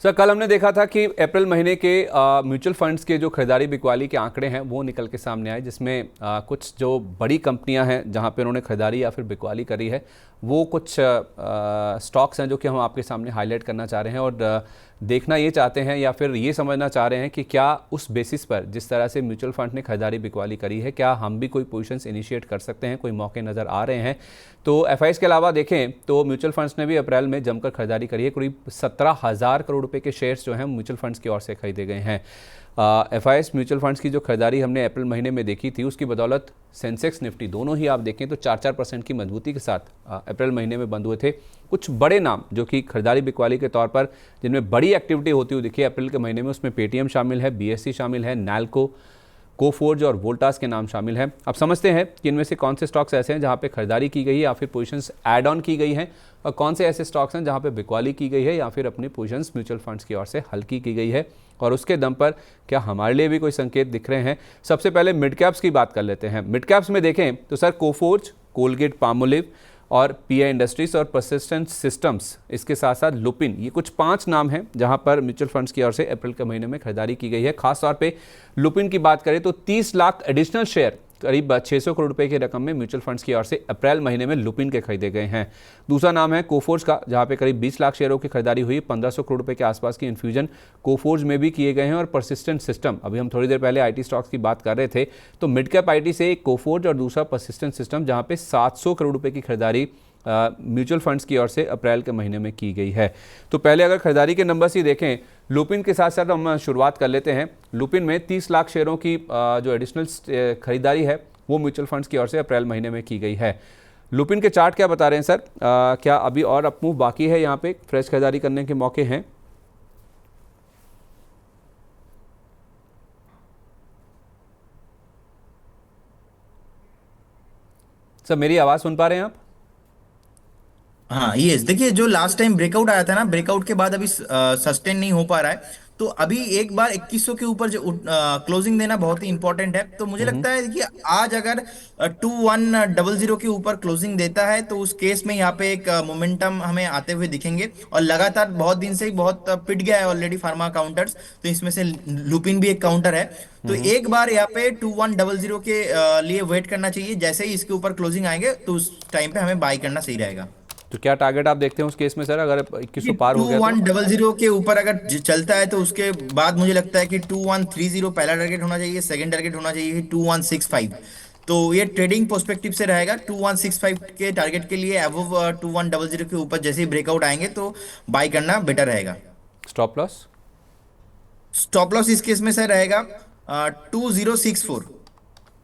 Sir कल हमने देखा था कि अप्रैल महीने के म्यूचुअल फंड्स के जो खरीदारी बिकवाली के आंकड़े हैं वो निकल के सामने आए, जिसमें कुछ जो बड़ी कंपनियां हैं जहां पे उन्होंने खरीदारी या फिर बिकवाली करी है, वो कुछ स्टॉक्स हैं जो कि हम आपके सामने हाईलाइट करना चाह रहे हैं और देखना ये चाहते हैं या फिर ये समझना चाह रहे हैं कि क्या उस बेसिस पर जिस तरह से म्यूचुअल फंड ने खरीदारी बिकवाली करी है, क्या हम भी कोई पोजीशंस इनिशिएट कर सकते हैं, कोई मौके नज़र आ रहे हैं। तो एफआईएस के अलावा देखें तो म्यूचुअल फंड्स ने भी अप्रैल में जमकर खरीदारी करी है। करीब 17,000 करोड़ रुपए के शेयर्स जो हैं म्यूचुअल फंड्स की ओर से खरीदे गए हैं। एफआईएस म्यूचुअल फंड्स की जो खरीदारी हमने अप्रैल महीने में देखी थी, उसकी बदौलत सेंसेक्स निफ्टी दोनों ही आप देखें तो 4-4% की मजबूती के साथ अप्रैल महीने में बंद हुए थे। कुछ बड़े नाम जो कि खरीदारी बिकवाली के तौर पर जिनमें बड़ी एक्टिविटी होती हुई दिखी अप्रैल के महीने में, उसमें पेटीएम शामिल है, बीएससी शामिल है, नैल्को, कोफोर्ज और वोल्टास के नाम शामिल हैं। अब समझते हैं कि इनमें से कौन से स्टॉक्स ऐसे हैं जहां पे खरीदारी की गई है या फिर पोजीशंस ऐड ऑन की गई हैं, और कौन से ऐसे स्टॉक्स हैं जहां पे बिकवाली की गई है या फिर अपनी पोजीशंस म्यूचुअल फंड्स की ओर से हल्की की गई है, और उसके दम पर क्या हमारे लिए भी कोई संकेत दिख रहे हैं। सबसे पहले मिड कैप्स की बात कर लेते हैं। मिड कैप्स में देखें तो सर कोफोर्ज, कोलगेट पामोलिव और पीआई इंडस्ट्रीज और परसिस्टेंट सिस्टम्स, इसके साथ साथ लुपिन, ये कुछ 5 नाम हैं जहां पर म्यूचुअल फंड्स की ओर से अप्रैल के महीने में खरीदारी की गई है। खासतौर पे लुपिन की बात करें तो 30 लाख एडिशनल शेयर, करीब 600 करोड़ रुपए की रकम में म्यूचुअल फंड्स की ओर से अप्रैल महीने में लुपिन के खरीदे गए हैं। दूसरा नाम है कोफोर्ज का, जहां पे करीब 20 लाख शेयरों की खरीदारी हुई। 1500 करोड़ रुपए के आसपास की इन्फ्यूजन कोफोर्ज में भी किए गए हैं। और परसिस्टेंट सिस्टम, अभी हम थोड़ी देर पहले आईटी स्टॉक्स की बात कर रहे थे, तो मिड कैप आईटी से एक कोफोर्ज और दूसरा परसिस्टेंट सिस्टम, जहां पे 700 करोड़ रुपए की खरीदारी म्यूचुअल फंड्स की ओर से अप्रैल के महीने में की गई है। तो पहले अगर खरीदारी के नंबर्स ही देखें, लुपिन के साथ साथ हम शुरुआत कर लेते हैं। लुपिन में 30 लाख शेयरों की जो एडिशनल खरीदारी है वो म्यूचुअल फंड्स की ओर से अप्रैल महीने में की गई है। लुपिन के चार्ट क्या बता रहे हैं सर? क्या अभी और अपमूव बाकी है, यहाँ पे फ्रेश खरीदारी करने के मौके हैं? सर मेरी आवाज़ सुन पा रहे हैं आप? हाँ, ये देखिए, जो लास्ट टाइम ब्रेकआउट आया था ना, ब्रेकआउट के बाद अभी सस्टेन नहीं हो पा रहा है। तो अभी एक बार 2100 के ऊपर जो क्लोजिंग देना बहुत ही इंपॉर्टेंट है। तो मुझे लगता है कि आज अगर 2100 के ऊपर क्लोजिंग देता है तो उस केस में यहाँ पे एक मोमेंटम हमें आते हुए दिखेंगे। और लगातार बहुत दिन से ही बहुत पिट गया है ऑलरेडी फार्मा काउंटर्स, तो इसमें से लुपिन भी एक काउंटर है। तो एक बार यहाँ पे 2100 के लिए वेट करना चाहिए। जैसे ही इसके ऊपर क्लोजिंग आएंगे तो उस टाइम पे हमें बाई करना सही रहेगा। तो क्या टारगेट आप देखते हैं उस केस में सर, अगर 2100 पार टू हो गया तो? वन डबल जीरो के ऊपर अगर चलता है तो उसके बाद मुझे लगता है कि 2130 पहला टारगेट होना चाहिए, सेकंड टारगेट होना चाहिए 2165। तो ये ट्रेडिंग पर्सपेक्टिव से रहेगा। 2165 के टारगेट के लिए अबव 2100 के ऊपर जैसे ही ब्रेकआउट आएंगे तो बाई करना बेटर रहेगा। Stop loss? स्टॉप लॉस इस केस में सर रहेगा 2064।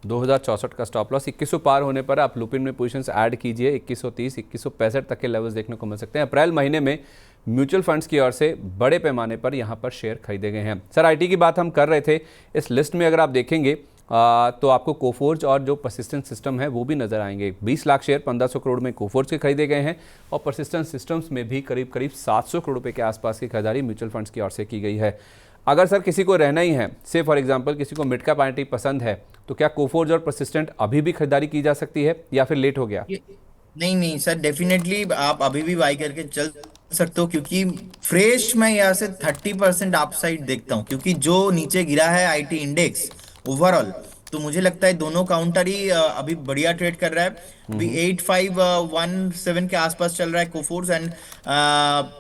2064 का स्टॉप लॉस। 2100 पार होने पर आप लुपिन में पोजीशंस ऐड कीजिए। 2130, 2165 तक के लेवल्स देखने को मिल सकते हैं। अप्रैल महीने में म्यूचुअल फंड्स की ओर से बड़े पैमाने पर यहां पर शेयर खरीदे गए हैं। सर आईटी की बात हम कर रहे थे, इस लिस्ट में अगर आप देखेंगे तो आपको कोफोर्ज और जो परसिस्टेंट सिस्टम है वो भी नजर आएंगे। 20 लाख शेयर 1500 करोड़ में कोफोर्ज के खरीदे गए हैं, और परसिस्टेंट सिस्टम्स में भी करीब करीब 700 करोड़ रुपए के आसपास की खरीदारी म्यूचुअल फंड्स की ओर से की गई है। अगर सर किसी को रहना ही है, से फॉर एग्जांपल किसी को मिड कैप आईटी पसंद है, तो क्या कोफोर्ज और परसिस्टेंट अभी भी खरीदारी की जा सकती है या फिर लेट हो गया? नहीं नहीं सर, डेफिनेटली आप अभी भी बाई करके चल सकते हो, क्योंकि फ्रेश मैं यहाँ से 30% अपसाइड देखता हूँ। क्योंकि जो नीचे गिरा है आईटी इंडेक्स ओवरऑल, तो मुझे लगता है दोनों काउंटर ही अभी बढ़िया ट्रेड कर रहा है। अभी 8517 के आसपास चल रहा है कोफोर्स, एंड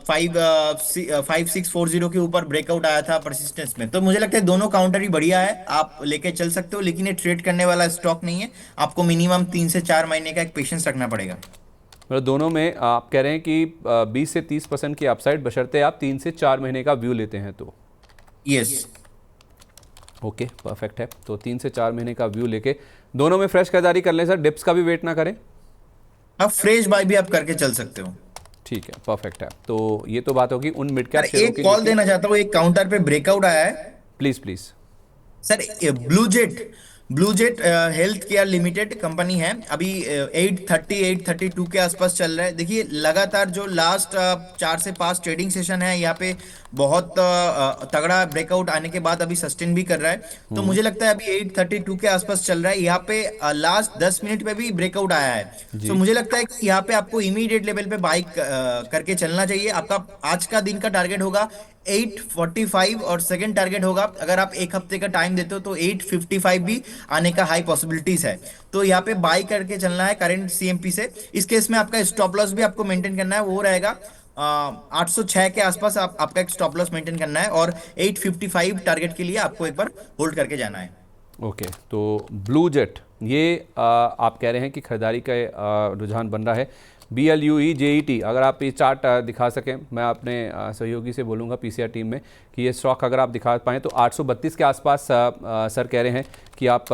5640 के ऊपर ब्रेकआउट आया था परसिस्टेंस में। तो मुझे लगता है दोनों काउंटर ही बढ़िया है, आप लेके चल सकते हो। लेकिन ये ट्रेड करने वाला स्टॉक नहीं है, आपको मिनिमम 3 से 4 महीने का एक पेशेंस रखना पड़ेगा। मतलब दोनों में आप कह रहे हैं कि 20 से 30% की अपसाइड, बशर्ते आप 3 से 4 महीने का व्यू लेते हैं तो। यस। ओके, परफेक्ट है। तो 3 से 4 महीने का व्यू लेके दोनों में फ्रेश खरीदारी कर लें सर, डिप्स का भी वेट ना करें। आप फ्रेश बाय भी आप करके चल सकते हो। ठीक है, परफेक्ट है। तो ये तो बात होगी उन मिड कैप सर शेयरों एक की जो कॉल कि, देना चाहता हूँ, एक काउंटर पे ब्रेकआउट आया है। Please please. Sir blue jet health care limited company है। अभी 830 832 के आसपास चल रहा है। देखिए, लगातार जो लास्ट 4 से 5 ट्रेडिंग सेशन है यहाँ पे बहुत तगड़ा ब्रेकआउट आने के बाद अभी सस्टेन भी कर रहा है। तो मुझे लगता है अभी 832 के आसपास चल रहा है। यहाँ पे लास्ट 10 मिनट में भी ब्रेकआउट आया है। तो जी। मुझे लगता है कि यहाँ पे आपको इमीडिएट लेवल पे बाई करके चलना चाहिए। आपका आज का दिन का टारगेट होगा 845 और सेकंड टारगेट होगा, अगर आप एक हफ्ते का टाइम देते हो तो 855 भी आने का हाई पॉसिबिलिटीज है। तो यहाँ पे बाई करके चलना है करंट सीएमपी से। इस केस में आपका स्टॉप लॉस भी आपको मेंटेन करना है, वो रहेगा 806 के आसपास आपका एक स्टॉप लॉस मेंटेन करना है, और 855 टारगेट के लिए आपको एक बार होल्ड करके जाना है। ओके, तो ब्लू जेट ये आप कह रहे हैं कि खरीदारी का रुझान बन रहा है। BLUEJET, अगर आप ये चार्ट दिखा सकें, मैं अपने सहयोगी से बोलूँगा पीसीआर टीम में कि ये स्टॉक अगर आप दिखा पाएँ तो 832 के आसपास सर कह रहे हैं कि आप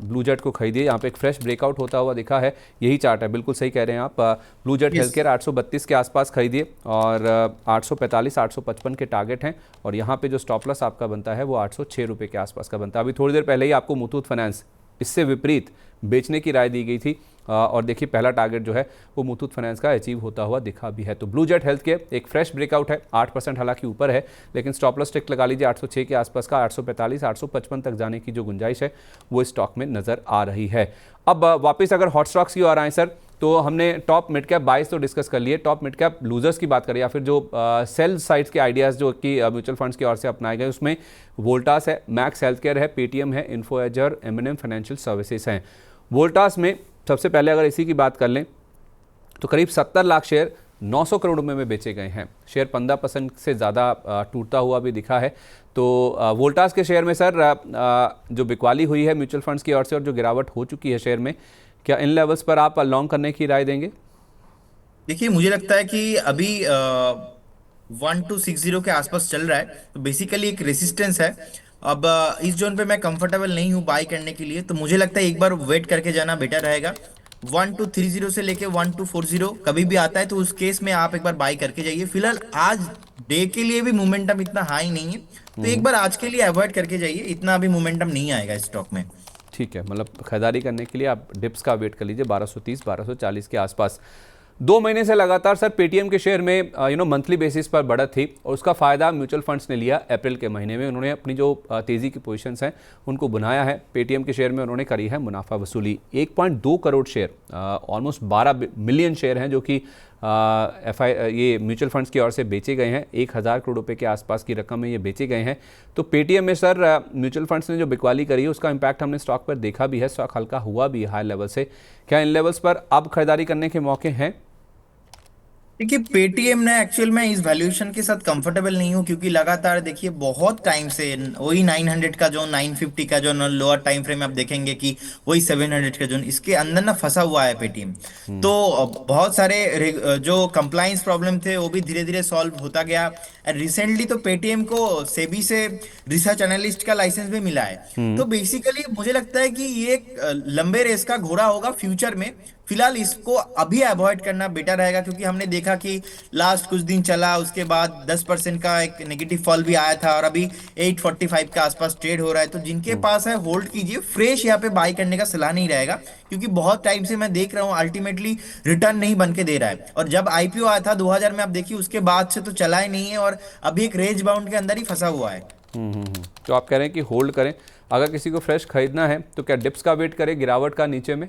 ब्लू जेट को खरीदिए। यहाँ पे एक फ्रेश ब्रेकआउट होता हुआ दिखा है, यही चार्ट है, बिल्कुल सही कह रहे हैं आप। ब्लू जेट हेल्थ केयर 832 के आसपास खरीदिए और 845 855 के टारगेट हैं, और यहाँ पे जो स्टॉप लॉस आपका बनता है वो 806 रुपये के आसपास का बनता है। अभी थोड़ी देर पहले ही आपको मुथूट फाइनेंस इससे विपरीत बेचने की राय दी गई थी, और देखिए पहला टारगेट जो है वो मुथूट फाइनेंस का अचीव होता हुआ दिखा भी है। तो ब्लू जेट हेल्थ केयर एक फ्रेश ब्रेकआउट है, 8% हालांकि ऊपर है, लेकिन स्टॉप लॉस स्टिक लगा लीजिए 806 के आसपास का। 845 855 तक जाने की जो गुंजाइश है वो स्टॉक में नजर आ रही है। अब वापस अगर हॉट स्टॉक्स की ओर आए सर, तो हमने टॉप मिड कैप बाइस तो डिस्कस कर लिए, टॉप मिड कैप लूजर्स की बात करें या फिर जो सेल साइड्स के आइडियाज़ जो कि म्यूचुअल फंड्स की ओर से अपनाए गए, उसमें वोल्टास है, मैक्स हेल्थ केयर है, पेटीएम है, इन्फो एज और M&M फाइनेंशियल सर्विसेज हैं। वोल्टास में सबसे पहले अगर इसी की बात कर लें तो करीब 70 लाख शेयर 900 करोड़ रुपए में बेचे गए हैं। शेयर 15% से ज़्यादा टूटता हुआ भी दिखा है। तो वोल्टास के शेयर में सर जो बिकवाली हुई है म्यूचुअल फंड्स की ओर से और जो गिरावट हो चुकी है शेयर में, क्या इन लेवल्स पर आप लॉन्ग करने की राय देंगे? देखिए, मुझे लगता है कि अभी 1260 के आसपास चल रहा है, तो बेसिकली एक रेसिस्टेंस है। अब इस जोन पे मैं कंफर्टेबल नहीं हूँ बाई करने के लिए, तो मुझे लगता है एक बार वेट करके जाना बेटर रहेगा। 1230 से लेके 1240 कभी भी आता है, तो उस केस में आप एक बार बाई करके जाइए। फिलहाल आज डे के लिए भी मोमेंटम इतना हाई नहीं है, तो एक बार आज के लिए अवॉइड करके जाइए, इतना अभी मोमेंटम नहीं आएगा इस स्टॉक में। ठीक है, मतलब खरीदारी करने के लिए आप डिप्स का वेट कर लीजिए 1230 1240 के आसपास। 2 महीने से लगातार सर पेटीएम के शेयर में मंथली बेसिस पर बढ़त थी, और उसका फ़ायदा म्यूचुअल फंड्स ने लिया। अप्रैल के महीने में उन्होंने अपनी जो तेज़ी की पोजीशंस हैं उनको बनाया है। पेटीएम के शेयर में उन्होंने करी है मुनाफा वसूली। 1.2 crore share, almost 12 million share हैं जो कि ये म्यूचुअल फंड्स की ओर से बेचे गए हैं। 1000 करोड़ रुपए के आसपास की रकम में ये बेचे गए हैं। तो पेटीएम में सर म्यूचुअल फंड्स ने जो बिकवाली करी है उसका इम्पैक्ट हमने स्टॉक पर देखा भी है। स्टॉक हल्का हुआ भी हाई लेवल से। क्या इन लेवल्स पर अब खरीदारी करने के मौके हैं? देखिए, पेटीएम ने एक्चुअल में इस वैल्यूएशन के साथ कंफर्टेबल नहीं हूँ, क्योंकि लगातार देखिए बहुत टाइम से वही 900 का जोन, 950 का जोन, लोअर टाइम फ्रेम आप देखेंगे कि वही 700 का जोन, इसके अंदर ना फंसा हुआ है पेटीएम। तो बहुत सारे जो कंप्लाइंस प्रॉब्लम थे वो भी धीरे धीरे सॉल्व होता गया। रिसेंटली तो पेटीएम को सेबी से रिसर्च एनालिस्ट का लाइसेंस भी मिला है। तो बेसिकली मुझे लगता है कि ये एक लंबे रेस का घोड़ा होगा फ्यूचर में। फिलहाल इसको अभी अवॉइड करना बेटर रहेगा, क्योंकि हमने देखा कि लास्ट कुछ दिन चला, उसके बाद 10% का एक नेगेटिव फॉल भी आया था, और अभी 845 के आसपास ट्रेड हो रहा है। तो जिनके पास है होल्ड कीजिए, फ्रेश यहाँ पे बाई करने का सलाह नहीं रहेगा, क्योंकि बहुत टाइम से मैं देख रहा हूँ अल्टीमेटली रिटर्न नहीं बन के दे रहा है। और जब आईपीओ आया था 2000 में, आप देखिए उसके बाद से तो चला ही नहीं है, और अभी एक रेंज बाउंड के अंदर ही फंसा हुआ है। तो आप कह रहे हैं कि होल्ड करें। अगर किसी को फ्रेश खरीदना है तो क्या डिप्स का वेट करें, गिरावट का नीचे में?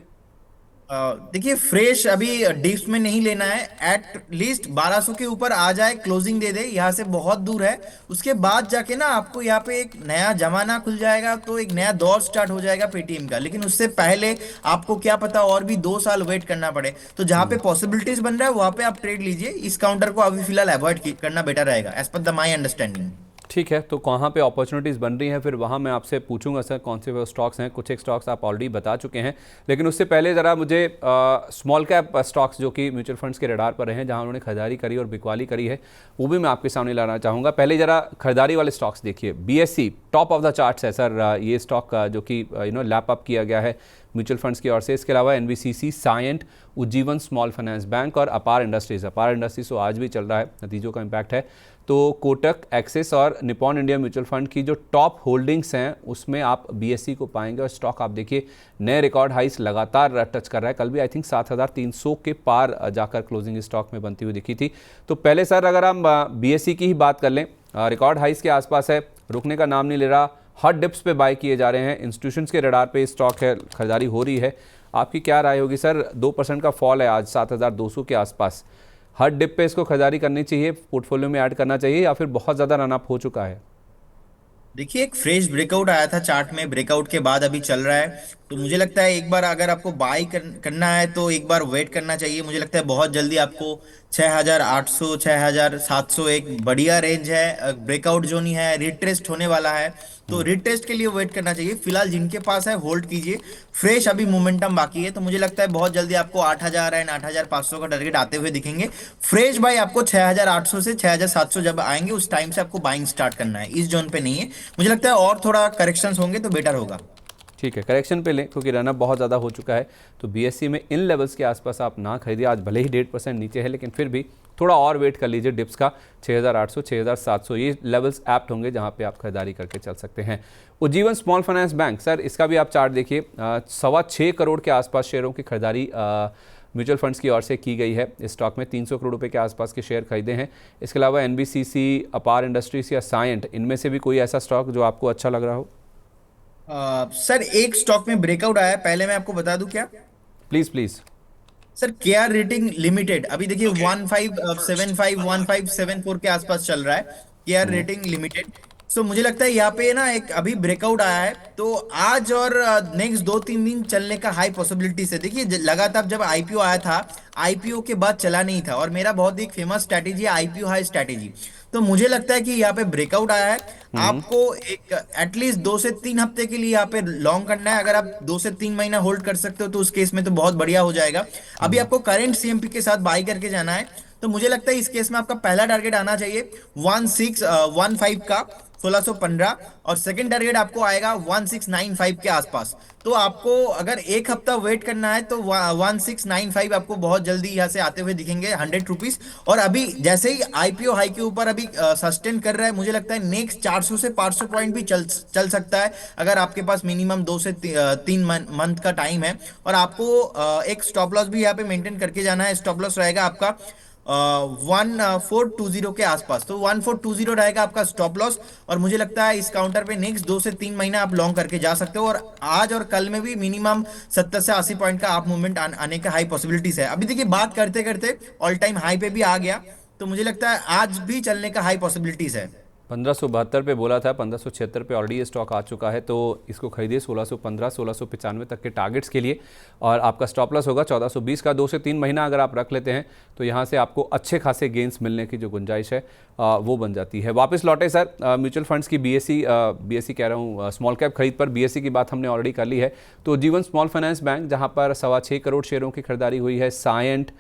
देखिए, फ्रेश अभी डिप्स में नहीं लेना है। एट लीस्ट 1200 के ऊपर आ जाए, क्लोजिंग दे दे, यहाँ से बहुत दूर है। उसके बाद जाके ना आपको यहाँ पे एक नया जमाना खुल जाएगा, तो एक नया दौर स्टार्ट हो जाएगा पेटीएम का। लेकिन उससे पहले आपको क्या पता और भी 2 साल वेट करना पड़े। तो जहाँ पे पॉसिबिलिटीज बन रहा है वहां पे आप ट्रेड लीजिए। इस काउंटर को अभी फिलहाल अवॉइड करना बेटर रहेगा, as per the my understanding. ठीक है, तो कहाँ पे अपॉर्चुनिटीज़ बन रही हैं फिर वहाँ मैं आपसे पूछूंगा सर कौन से वो स्टॉक्स हैं। कुछ एक स्टॉक्स आप ऑलरेडी बता चुके हैं, लेकिन उससे पहले ज़रा मुझे स्मॉल कैप स्टॉक्स जो कि म्यूचुअल फंड्स के रडार पर रहे हैं, जहाँ उन्होंने खरीदारी करी और बिकवाली करी है, वो भी मैं आपके सामने लाना चाहूँगा। पहले ज़रा खरीदारी वाले स्टॉक्स देखिए। BSE top of the charts है सर, ये स्टॉक जो कि लैप अप किया गया है म्यूचुअल फंड्स की ओर से। इसके अलावा NBCC, Cyient, Ujjivan small finance bank और अपार इंडस्ट्रीज़ तो आज भी चल रहा है, नतीजों का इम्पैक्ट है। तो कोटक, एक्सिस और निपॉन इंडिया म्यूचुअल फंड की जो टॉप होल्डिंग्स हैं उसमें आप BSE को पाएंगे। और स्टॉक आप देखिए नए रिकॉर्ड हाइस लगातार टच कर रहा है। कल भी आई थिंक 7300 के पार जाकर क्लोजिंग स्टॉक में बनती हुई दिखी थी। तो पहले सर अगर हम BSE की ही बात कर लें, रिकॉर्ड हाइस के आसपास है, रुकने का नाम नहीं ले रहा, हर डिप्स पे बाय किए जा रहे हैं, इंस्टीट्यूशंस के रडार पे स्टॉक है, खरीदारी हो रही है। आपकी क्या राय होगी सर? 2% का फॉल है आज 7200 के आसपास। हर डिप पे इसको खरीदारी करनी चाहिए, पोर्टफोलियो में ऐड करना चाहिए, या फिर बहुत ज़्यादा रन अप हो चुका है? देखिए, एक फ्रेश ब्रेकआउट आया था चार्ट में, ब्रेकआउट के बाद अभी चल रहा है। तो मुझे लगता है एक बार अगर आपको करना है तो एक बार वेट करना चाहिए। मुझे लगता है बहुत जल्दी आपको 6,800 6,700 एक बढ़िया रेंज है, ब्रेकआउट जो नहीं है, रिट्रेस्ट होने वाला है। तो रिट्रेस्ट के लिए वेट करना चाहिए। फिलहाल जिनके पास है होल्ड कीजिए। फ्रेश अभी मोमेंटम बाकी है, तो मुझे लगता है बहुत जल्दी आपको 8,000 एंड 8,500 का टारगेट आते हुए दिखेंगे। फ्रेश बाय आपको 6,800 से 6,700 जब आएंगे उस टाइम से आपको बाइंग स्टार्ट करना है, इस जोन पे नहीं है। मुझे लगता है और थोड़ा करेक्शंस होंगे तो बेटर होगा। ठीक है, करेक्शन पे लें, क्योंकि रनअप बहुत ज़्यादा हो चुका है। तो बीएससी में इन लेवल्स के आसपास आप ना खरीदिए। आज भले ही 1.5% नीचे है, लेकिन फिर भी थोड़ा और वेट कर लीजिए डिप्स का। 6,800 6,700 ये लेवल्स एप्ट होंगे जहां पे आप खरीदारी करके चल सकते हैं। Ujjivan small finance bank, sir इसका भी आप चार्ट देखिए। 6.25 करोड़ के आसपास शेयरों की खरीदारी म्यूचुअल फंड्स की ओर से की गई है। इस स्टॉक में 300 करोड़ रुपए के आसपास के शेयर खरीदे हैं। इसके अलावा एनबीसीसी, अपार इंडस्ट्रीज या साइंट, इनमें से भी कोई ऐसा स्टॉक जो आपको अच्छा लग रहा हो? सर एक स्टॉक में ब्रेकआउट आया है, पहले मैं आपको बता दूं क्या? Please please. Sir KR rating limited, अभी देखिए 1575 1574 के आसपास चल रहा है। K R rating limited. सो मुझे लगता है यहाँ पे ना एक अभी ब्रेकआउट आया है, तो आज और नेक्स्ट 2-3 दिन चलने का हाई पॉसिबिलिटीज है। देखिए लगातार जब आईपीओ आया था, आईपीओ के बाद चला नहीं था, और मेरा बहुत ही फेमस स्ट्रैटेजी है आईपीओ हाई स्ट्रैटेजी। तो मुझे लगता है कि यहाँ पे ब्रेकआउट आया है। आपको एक एटलीस्ट 2 से 3 हफ्ते के लिए यहाँ पे लॉन्ग करना है। अगर आप 2 से 3 महीना होल्ड कर सकते हो तो उस केस में तो बहुत बढ़िया हो जाएगा। अभी आपको करंट सीएमपी के साथ बाई करके जाना है। तो मुझे लगता है इस केस में आपका पहला टारगेट आना चाहिए 1615 का, 1615। और सेकंड टारगेट आपको आएगा 1695 के आसपास। तो आपको अगर एक हफ्ता वेट करना है तो 1695 आपको बहुत जल्दी यहाँ से आते हुए दिखेंगे, 100 रुपीज। और अभी जैसे ही आईपीओ हाई के ऊपर अभी सस्टेन कर रहा है, मुझे लगता है नेक्स्ट 400 से 500 पॉइंट भी चल चल सकता है, अगर आपके पास मिनिमम 2 से 3 मंथ का टाइम है। और आपको एक स्टॉप लॉस भी यहाँ पे मेंटेन करके जाना है। स्टॉप लॉस रहेगा आपका 1420 के आसपास। तो 1420 रहेगा आपका स्टॉप लॉस। और मुझे लगता है इस काउंटर पे नेक्स्ट 2 से 3 महीना आप लॉन्ग करके जा सकते हो। और आज और कल में भी मिनिमम 70 से 80 पॉइंट का आप मूवमेंट आने का हाई पॉसिबिलिटीज है। अभी देखिए बात करते करते ऑल टाइम हाई पे भी आ गया, तो मुझे लगता है आज भी चलने का हाई पॉसिबिलिटीज है। 1572 पे बोला था, 1576 पे ऑलरेडी ये स्टॉक आ चुका है। तो इसको खरीदिए 1615 1695 तक के टारगेट्स के लिए। और आपका स्टॉप लॉस होगा 1420 का। 2 से 3 महीना अगर आप रख लेते हैं तो यहाँ से आपको अच्छे खासे गेंस मिलने की जो गुंजाइश है वो बन जाती है। वापस लौटे सर म्यूचुअल फंड्स की बीएससी कह रहा हूँ, स्मॉल कैप खरीद पर। बीएससी की बात हमने ऑलरेडी कर ली है। तो जीवन स्मॉल फाइनेंस बैंक, जहाँ पर 6.25 करोड़ शेयरों की खरीदारी हुई है। साइंट,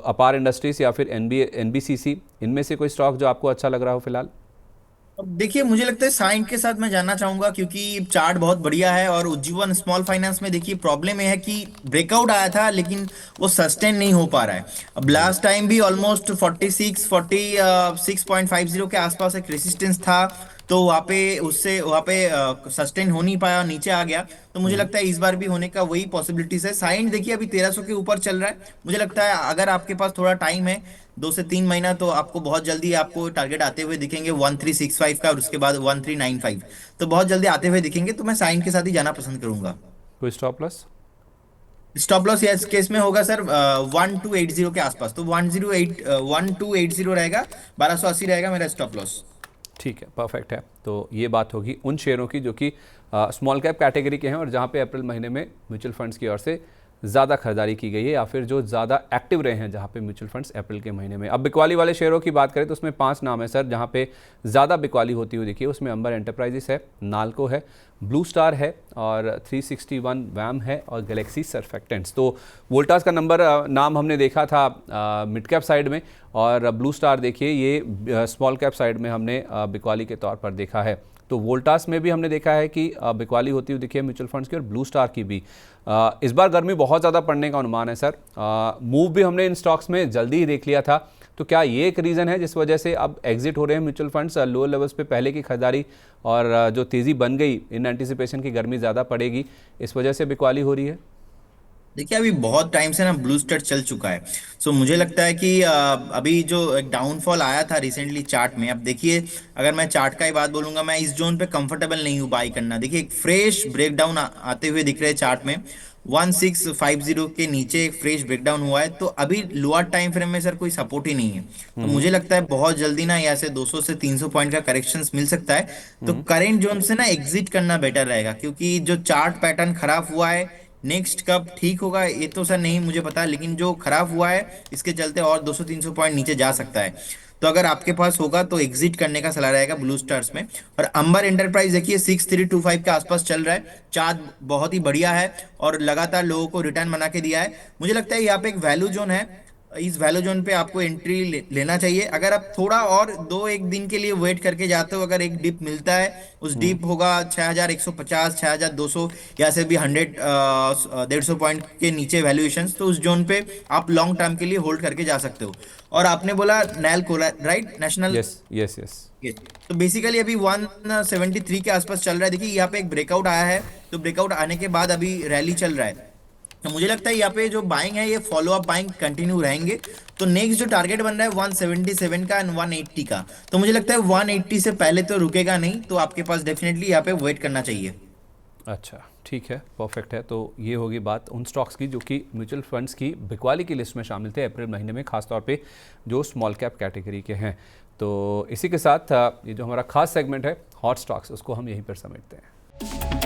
अपार इंडस्ट्रीज या फिर एनबीसीसी, इनमें से कोई स्टॉक जो आपको अच्छा लग रहा हो फिलहाल? अब देखिए मुझे लगता है साइंट के साथ मैं जानना चाहूंगा, क्योंकि चार्ट बहुत बढ़िया है। और उज्जीवन स्मॉल फाइनेंस में देखिए प्रॉब्लम यह है कि ब्रेकआउट आया था लेकिन वो सस्टेन नहीं हो पा रहा है। अब लास्ट टाइम भी ऑलमोस्ट 46 के आसपास एक रेसिस्टेंस था, तो वहाँ पे सस्टेन हो नहीं पाया, नीचे आ गया। तो मुझे लगता है इस बार भी होने का वही पॉसिबिलिटीज है। साइंट देखिए अभी 1300 के ऊपर चल रहा है। मुझे लगता है अगर आपके पास थोड़ा टाइम है, 2 से 3 महीना, तो आपको बहुत जल्दी आपको टारगेट आते हुए दिखेंगे 1365 का, और उसके बाद 1395। तो बहुत जल्दी आते हुए दिखेंगे। तो मैं साइन के साथ ही जाना पसंद करूंगा। कोई स्टॉप लॉस? स्टॉप लॉस इस केस में होगा सर 1280 के आसपास। तो 1280 रहेगा, 1280 रहेगा मेरा स्टॉप लॉस। ठीक है, परफेक्ट है। तो ये बात होगी उन शेयरों की जो कि स्मॉल कैप कैटेगरी के हैं और जहाँ पे अप्रैल महीने में म्यूचुअल फंड्स की ओर से ज़्यादा खरीदारी की गई है, या फिर जो ज़्यादा एक्टिव रहे हैं जहाँ पे म्यूचुअल फंड्स अप्रैल के महीने में। अब बिकवाली वाले शेयरों की बात करें तो उसमें 5 नाम है सर जहाँ पे ज़्यादा बिकवाली होती हुई देखिए। उसमें अंबर एंटरप्राइजेस है, नाल्को है, ब्लू स्टार है, और 361 वैम है, और गैलेक्सी सर्फेक्टेंट्स। तो वोल्टास का नाम हमने देखा था मिड कैप साइड में, और ब्लू स्टार देखिए ये स्मॉल कैप साइड में हमने बिकवाली के तौर पर देखा है। तो वोल्टास में भी हमने देखा है कि बिकवाली होती हुई दिखी है म्यूचुअल फंड्स की, और ब्लू स्टार की भी। इस बार गर्मी बहुत ज़्यादा पड़ने का अनुमान है सर। मूव भी हमने इन स्टॉक्स में जल्दी ही देख लिया था। तो क्या ये एक रीज़न है जिस वजह से अब एग्जिट हो रहे हैं म्यूचुअल फंड्स लोअर लेवल्स पे पहले की खरीदारी, और जो तेज़ी बन गई इन एंटिसिपेशन की गर्मी ज़्यादा पड़ेगी, इस वजह से बिकवाली हो रही है? देखिए अभी बहुत टाइम से ना ब्लू स्टार चल चुका है। सो मुझे लगता है कि अभी जो एक डाउनफॉल आया था रिसेंटली चार्ट में, अब देखिए अगर मैं चार्ट का ही बात बोलूंगा, मैं इस जोन पे कंफर्टेबल नहीं हूँ बाई करना। देखिए एक फ्रेश ब्रेकडाउन आते हुए दिख रहे हैं चार्ट में। 1650 के नीचे एक फ्रेश ब्रेकडाउन हुआ है, तो अभी लोअर टाइम फ्रेम में सर कोई सपोर्ट ही नहीं है। तो हम्म। मुझे लगता है बहुत जल्दी ना यहाँ से 200 से 300 पॉइंट का करेक्शंस मिल सकता है। तो हम्म। करेंट जोन से ना एग्जिट करना बेटर रहेगा, क्योंकि जो चार्ट पैटर्न खराब हुआ है, नेक्स्ट कब ठीक होगा ये तो सर नहीं मुझे पता, लेकिन जो खराब हुआ है इसके चलते और 200-300 पॉइंट नीचे जा सकता है। तो अगर आपके पास होगा तो एग्जिट करने का सलाह रहेगा ब्लू स्टार्स में। और अंबर एंटरप्राइज देखिए 6325 के आसपास चल रहा है, चार्ट बहुत ही बढ़िया है और लगातार लोगों को रिटर्न बना के दिया है। मुझे लगता है यहाँ पे एक वैल्यू जोन है, इस वैल्यू जोन पे आपको एंट्री लेना चाहिए। अगर आप थोड़ा और दो एक दिन के लिए वेट करके जाते हो, अगर एक डिप मिलता है, उस हम्म। डिप होगा 6150 6200 या से भी 150 पॉइंट के नीचे वैल्यूएशन, तो उस जोन पे आप लॉन्ग टर्म के लिए होल्ड करके जा सकते हो। और आपने बोला नैल कोला right, national. Yes, yes, yes. Yes. तो बेसिकली अभी 173 के आसपास चल रहा है। देखिए यहाँ पे एक ब्रेकआउट आया है, तो ब्रेकआउट आने के बाद अभी रैली चल रहा है। तो मुझे लगता है यहाँ पे जो बाइंग है ये फॉलो अप बाइंग कंटिन्यू रहेंगे। तो नेक्स्ट जो टारगेट बन रहा है 177 का एंड 180 का, तो मुझे लगता है 180 से पहले तो रुकेगा नहीं, तो आपके पास डेफिनेटली यहाँ पे वेट करना चाहिए। अच्छा, ठीक है, परफेक्ट है। तो ये होगी बात उन स्टॉक्स की जो कि म्यूचुअल फंड्स की बिकवाली की लिस्ट में शामिल थे अप्रैल महीने में, खासतौर पे जो स्मॉल कैप कैटेगरी के हैं। तो इसी के साथ ये जो हमारा खास सेगमेंट है हॉट स्टॉक्स, उसको हम यहीं पर समेटते हैं।